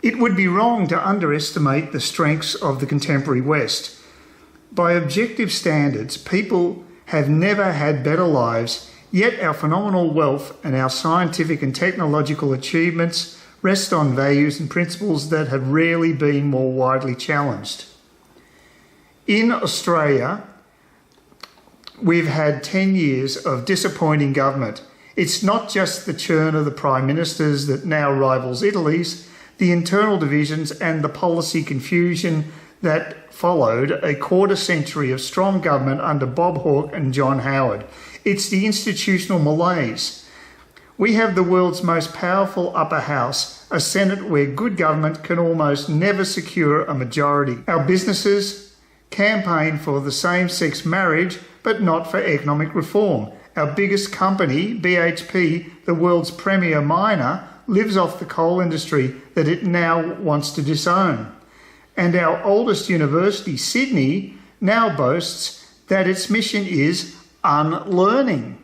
It would be wrong to underestimate the strengths of the contemporary West. By objective standards, people have never had better lives, yet our phenomenal wealth and our scientific and technological achievements rest on values and principles that have rarely been more widely challenged. In Australia, we've had 10 years of disappointing government. It's not just the churn of the prime ministers that now rivals Italy's, the internal divisions and the policy confusion that followed a quarter century of strong government under Bob Hawke and John Howard. It's the institutional malaise. We have the world's most powerful upper house, a Senate where good government can almost never secure a majority. Our businesses campaign for the same-sex marriage, but not for economic reform. Our biggest company, BHP, the world's premier miner, lives off the coal industry that it now wants to disown. And our oldest university, Sydney, now boasts that its mission is unlearning.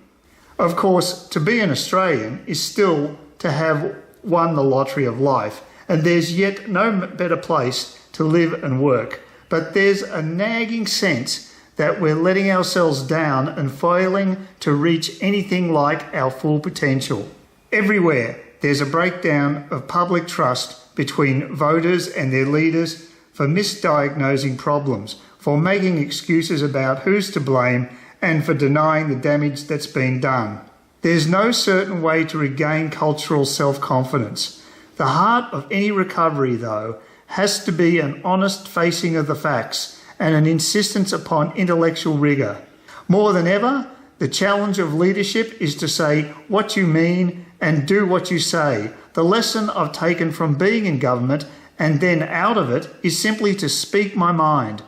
Of course, to be an Australian is still to have won the lottery of life, and there's yet no better place to live and work. But there's a nagging sense that we're letting ourselves down and failing to reach anything like our full potential. Everywhere, there's a breakdown of public trust between voters and their leaders for misdiagnosing problems, for making excuses about who's to blame, and for denying the damage that's been done. There's no certain way to regain cultural self-confidence. The heart of any recovery, though, has to be an honest facing of the facts and an insistence upon intellectual rigour. More than ever, the challenge of leadership is to say what you mean and do what you say. The lesson I've taken from being in government and then out of it is simply to speak my mind.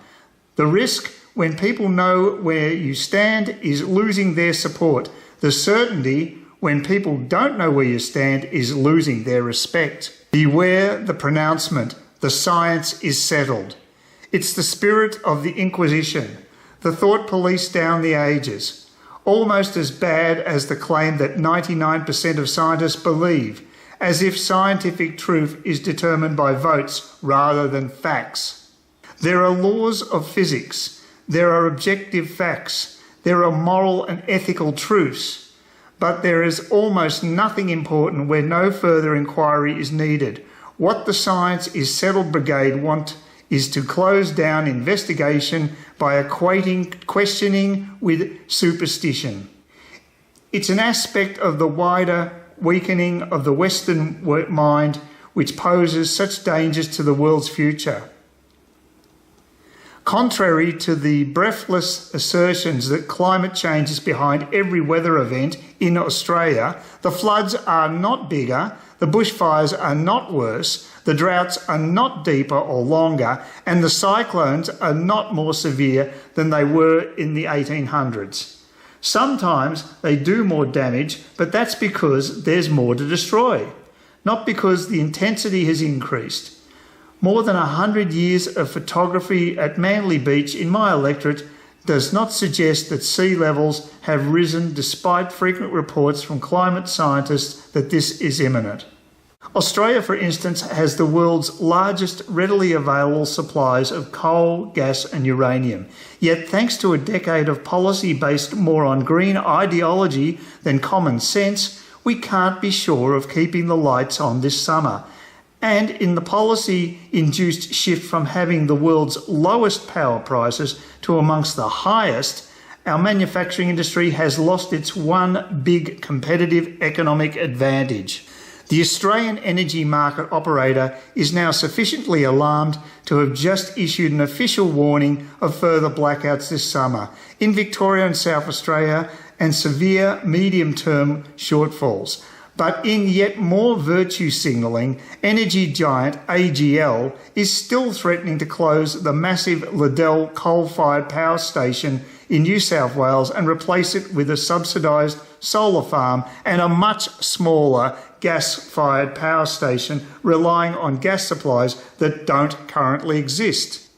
The risk when people know where you stand is losing their support. The certainty when people don't know where you stand is losing their respect. Beware the pronouncement, the science is settled. It's the spirit of the Inquisition, the thought police down the ages, almost as bad as the claim that 99% of scientists believe, as if scientific truth is determined by votes rather than facts. There are laws of physics, there are objective facts, there are moral and ethical truths, but there is almost nothing important where no further inquiry is needed. What the Science is Settled Brigade want is to close down investigation by equating questioning with superstition. It's an aspect of the wider weakening of the Western mind which poses such dangers to the world's future. Contrary to the breathless assertions that climate change is behind every weather event in Australia, the floods are not bigger, the bushfires are not worse, the droughts are not deeper or longer, and the cyclones are not more severe than they were in the 1800s. Sometimes they do more damage, but that's because there's more to destroy, not because the intensity has increased. More than 100 years of photography at Manly Beach in my electorate does not suggest that sea levels have risen despite frequent reports from climate scientists that this is imminent. Australia, for instance, has the world's largest readily available supplies of coal, gas and uranium. Yet, thanks to a decade of policy based more on green ideology than common sense, we can't be sure of keeping the lights on this summer. And in the policy-induced shift from having the world's lowest power prices to amongst the highest, our manufacturing industry has lost its one big competitive economic advantage. The Australian energy market operator is now sufficiently alarmed to have just issued an official warning of further blackouts this summer in Victoria and South Australia and severe medium-term shortfalls. But in yet more virtue signalling, energy giant AGL is still threatening to close the massive Liddell coal-fired power station in New South Wales and replace it with a subsidised solar farm and a much smaller gas-fired power station relying on gas supplies that don't currently exist.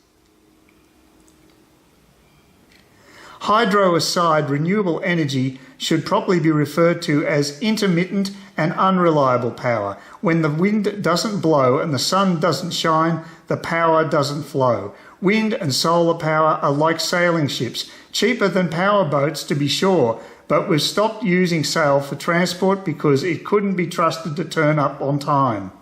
Hydro aside, renewable energy should probably be referred to as intermittent and unreliable power. When the wind doesn't blow and the sun doesn't shine, the power doesn't flow. Wind and solar power are like sailing ships, cheaper than power boats to be sure, but we've stopped using sail for transport because it couldn't be trusted to turn up on time.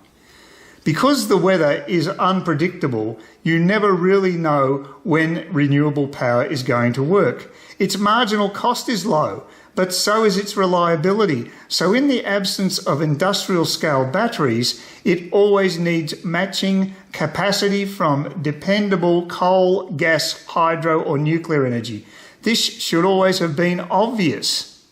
Because the weather is unpredictable, you never really know when renewable power is going to work. Its marginal cost is low, but so is its reliability. So in the absence of industrial scale batteries, it always needs matching capacity from dependable coal, gas, hydro or nuclear energy. This should always have been obvious.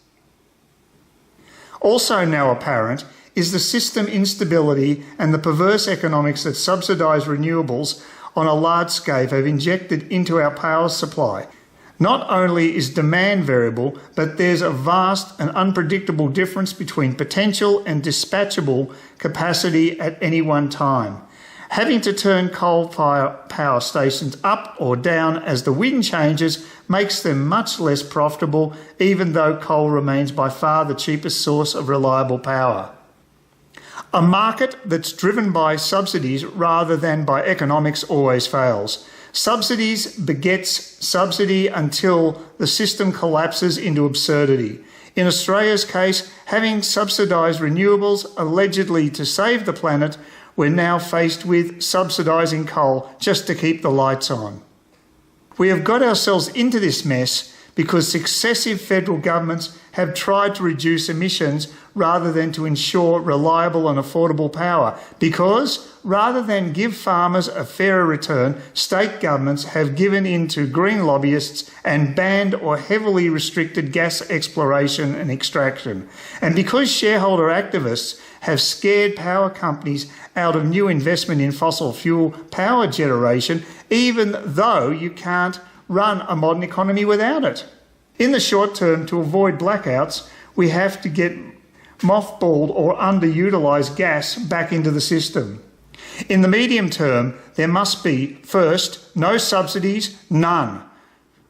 Also now apparent is the system instability and the perverse economics that subsidise renewables on a large scale have injected into our power supply. Not only is demand variable, but there's a vast and unpredictable difference between potential and dispatchable capacity at any one time. Having to turn coal-fired power stations up or down as the wind changes makes them much less profitable, even though coal remains by far the cheapest source of reliable power. A market that's driven by subsidies rather than by economics always fails. Subsidies begets subsidy until the system collapses into absurdity. In Australia's case, having subsidised renewables allegedly to save the planet, we're now faced with subsidising coal just to keep the lights on. We have got ourselves into this mess because successive federal governments have tried to reduce emissions rather than to ensure reliable and affordable power. Because rather than give farmers a fairer return, state governments have given in to green lobbyists and banned or heavily restricted gas exploration and extraction. And because shareholder activists have scared power companies out of new investment in fossil fuel power generation, even though you can't run a modern economy without it. In the short term, to avoid blackouts, we have to get mothballed or underutilised gas back into the system. In the medium term, there must be, first, no subsidies, none,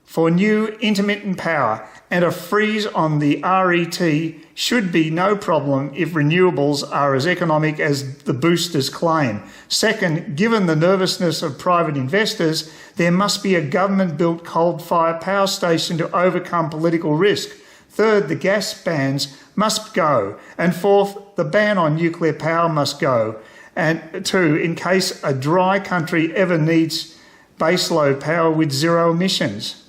for new intermittent power, and a freeze on the RET should be no problem if renewables are as economic as the boosters claim. Second, given the nervousness of private investors, there must be a government-built coal-fired power station to overcome political risk. Third, the gas bans must go. And fourth, the ban on nuclear power must go. And two, in case a dry country ever needs baseload power with zero emissions.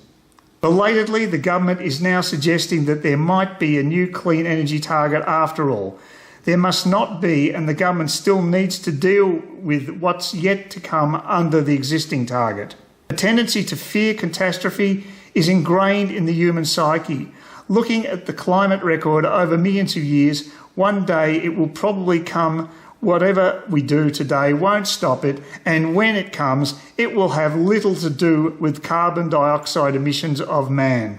Belatedly, the government is now suggesting that there might be a new clean energy target after all. There must not be, and the government still needs to deal with what's yet to come under the existing target. A tendency to fear catastrophe is ingrained in the human psyche. Looking at the climate record over millions of years, one day it will probably come. Whatever we do today won't stop it, and when it comes, it will have little to do with carbon dioxide emissions of man.